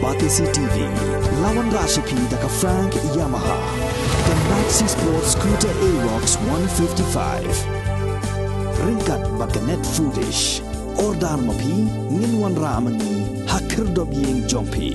Batisi TV, lawan Rashipi daka Frank Yamaha, dan Maxi Sports Scooter Aerox 155. Ringkat baganet foodish, ordar mapi, nginwan ramani, hakir dobyeng jompi.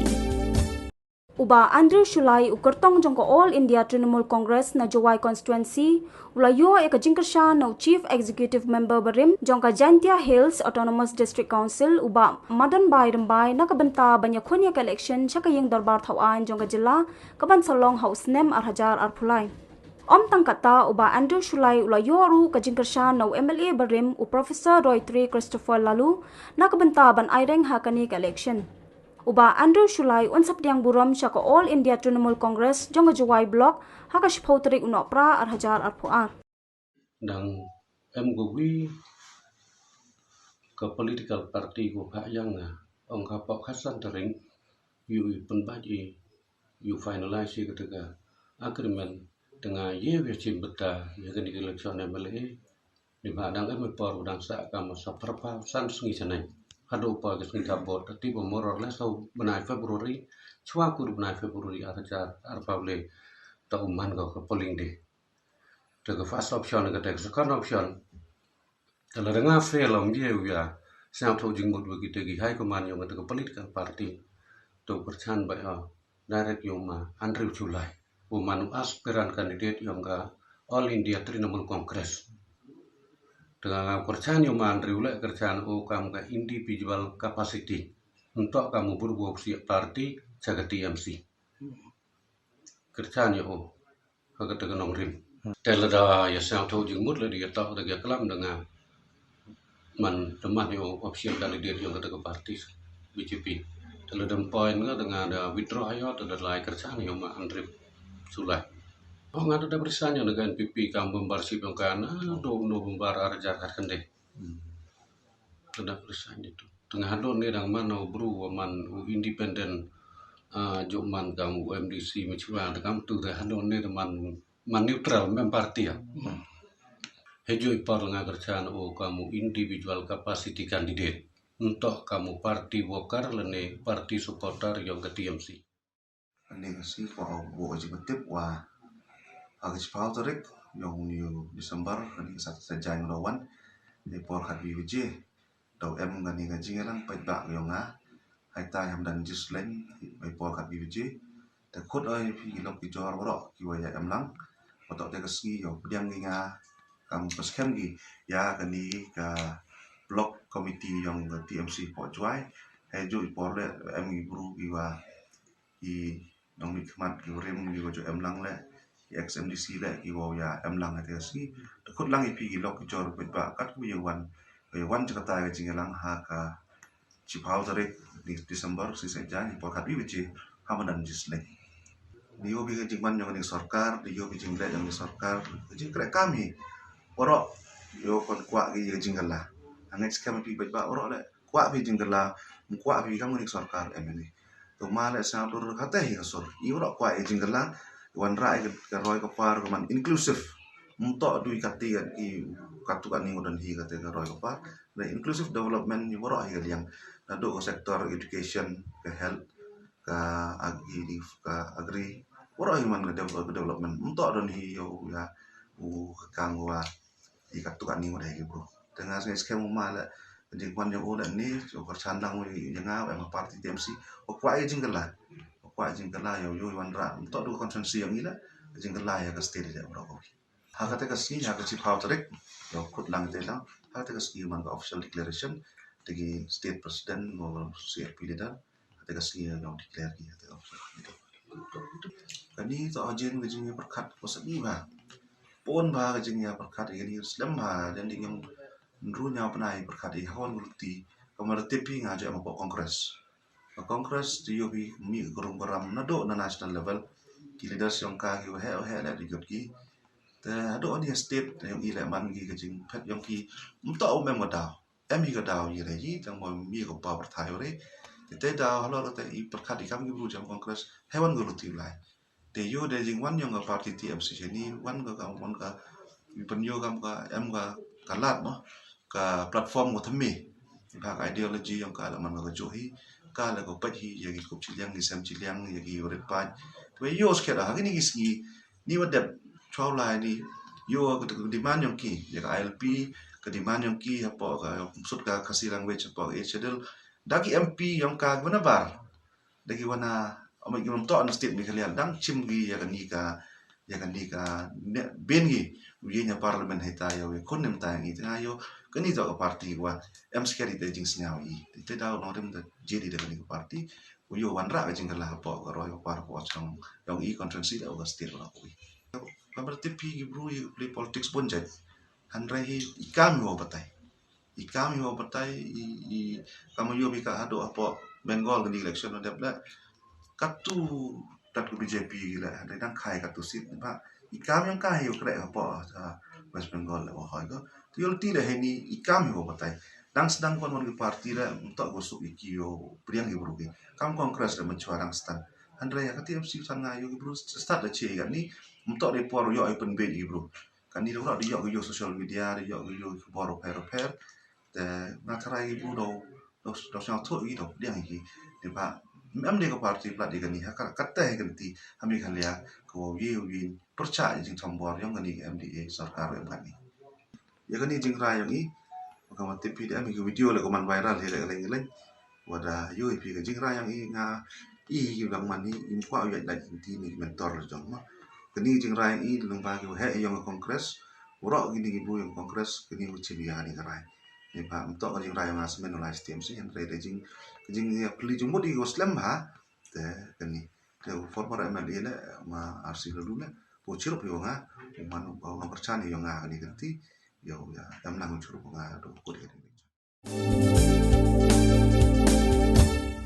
Uba Andrew Shulai ukertong jongko All India Trinamool Congress na Jowai constituency ulayo eka jingkersha na Chief Executive Member Barim jongka Jantia Hills Autonomous District Council uba Madan Bai Rambai na kabenta banyak khunyak election chaka yeng darbar thawan jongka jila kaban salong house nem arhajar arpulai. Om tangkata uba Andrew Shulai ulayo ru ka jingkersha na MLA Barim u Professor Roy3 Christopher Lalu na kabenta ban aireng hakani ka election. Uba Andrew Shulai unsap diang buram syaka All India Trinamool Congress jongga Jowai Block haka shpautri unopra arhajar arpuar. Dan gugui ke political party ko yang ong kapok khasan tering yu penbaji yu finalize ketika agreement dengan ye wecim beta ya kan di election MLA di badang por udang sa kama sa perpa san sungi sanai hado pa kesni kabot tapi more or less so benai Februari chua kur benai Februari arhajar arpable ta umman ko polling day the first option the second option kalau dengan fail om dia ya sang thau jingmut begitu gi hai command yang the political party to perchan ba direct yung Andrew Shulai umman aspiran candidate yang ga All India Trinamool Congress dengan perchan yung Andrew le kerjaan kam ga individual capacity untuk kamu berbuat siap party jaga TMC kerjaan yo agak tegenong rim telada ya sang thau jingmut le dia tahu dia kelam dengan man teman yo official candidate yang kata parti BJP telada point dengan ada withdraw ayo ada lai kerjaan yo Andrew Shulai. Oh ngada ada bersanya dengan PP kamu membarsip yang kana do membar arjar kande. Ada bersanya itu. Tengah do ni dang mana bru man independent joman kamu MDC macam kamu tu dah do ni man neutral mem parti ya. Hejo ipar dengan kerjaan kamu individual capacity candidate untuk kamu parti worker lene parti supporter yang ke TMC. Ini kasih kalau buat jemput wah agak cepat tarik yang new Desember ini satu saja yang lawan di por hati BJ tau ngani ngaji ngelang pai bak yang hai tai ham dan jislen pai por hati BJ takut ai pi lok ki jor ro ki waya lang atau te kasih yo diam nginga kam paskem gi ya kani ka block committee yang TMC po juai hai ju por le mi bru ki wa i nong mi khmat ki rem ki jo lang le XMDC le ki wo ya lang ate si takut lang ipi ki lok ki jor pet ba kat ku yewan Jakarta ga jingelang ha ka chipau tarik di Desember si saja ni por kat bi beje hamadan jisle ni yo bi ga jingman yang ni sarkar di yo bi jingle yang ni sarkar ji kre kami oro yo kon kwa gi jingala angai skam bi bet ba oro le kwa bi jingala kwa bi kamu ni sarkar emeni to male sa tur khate hi sor i oro kwa jingala wan rai ke roi ko par man inclusive untuk dui kati i katukan ni ngodan hi kate ke roi ko par the inclusive development ni woro hi yang do sektor education ke health ka agri woro hi man development untuk don hi yo ya kangwa i katukan ni ngodan hi bro tengah skem mala jadi kwan yang udah ni so percandang yang apa parti TMC o kwa jingala kwa jingala yo wan ra untuk do konsensi yang ila jingala ya ke state dia bro hak kata kasih hak si pauterik yo kut lang telang hak kata kasih man official declaration dari state president no CRP leader kata kasih yang declare dia kata official kani to ajen ngejing perkat posani ba pon ba ngejing perkat ini Islam ba dan yang runya penai perkat hawan gulti kamar tepi ngaja mau kongres kongres di yobi mi gerung beram nado na national level ki leaders yang ka ki he la di ki te ado ni state yang ile man ki kejing pet yang ki mta o mem da hi ga da yi re yi jang mo mi ko pa thai re te da halo te i perkat di kam ki bu jang kongres hewan gulti lai te yo de jing wan yang party TMC ni wan ga wan ka pen yo kam ka em ga kalat no ka platform mo thami Hak ideologi yang kala man magajohi kala ko pahi yagi kup chilyang gisam chilyang yagi repat to yo skera hagi ni gisgi ni wadap chawla ni yo ko demand yang ki ya ILP ke demand yang ki apa ka sut ka kasi language apa HDL dagi MP yang ka guna bar dagi wana amai gum to na state mi kalian dang chimgi ya kan ni ka bengi winya parlimen heta yo kun nem ta ngi ta yo kani to ka parti wa em sekali te jing snyao yi te da no rem da jedi da ni parti wo yo wan ra jing kala po ka ro yo par po chang dong i conference da wa state la ko ka berarti pi gi bro yi play politics pun jai han ra hi ikam yo batai i kamu yo bi ka ado apa Bengal ni election da bla katu tat ku BJP gila ada dang khai katu sit ba ikam yang kai yo kre apa West Bengal la ho ko tiol ti da heni ikam yo batai dang sedang kon mon parti da untuk gosuk iki yo priang gi buru kam kongres da mencuarang stan andre ya kati MC san ngayo gi buru start da che ga ni untuk report yo ai pen be gi buru kan ni ro di yo social media yo boro per da matrai gi buru do sang to gi do diang gi de ba am de ko parti plat de gani hakar katta he ganti hami khalia ko ye win percaya jing tombor yang gani MDA sarkar em gani ya gani jing ra yang i ko ma tipi de ami video le ko man viral he le le wada yo pi ga jing ra yang i nga i yu lang man ni im kwa ya da ti ni mentor jong ma gani jing ra yang i lang ba ko he yang kongres ro gini gi bu yang kongres gani uchi ya ni ra ni ba untuk jing ra yang as menolai stem si yang re jing ya peli jumbo di Muslim ha te kani te former MLA le ma arsi lalu le po chiro yo nga man ba percani yo nga ni ganti yo ya dam lang chiro nga do ko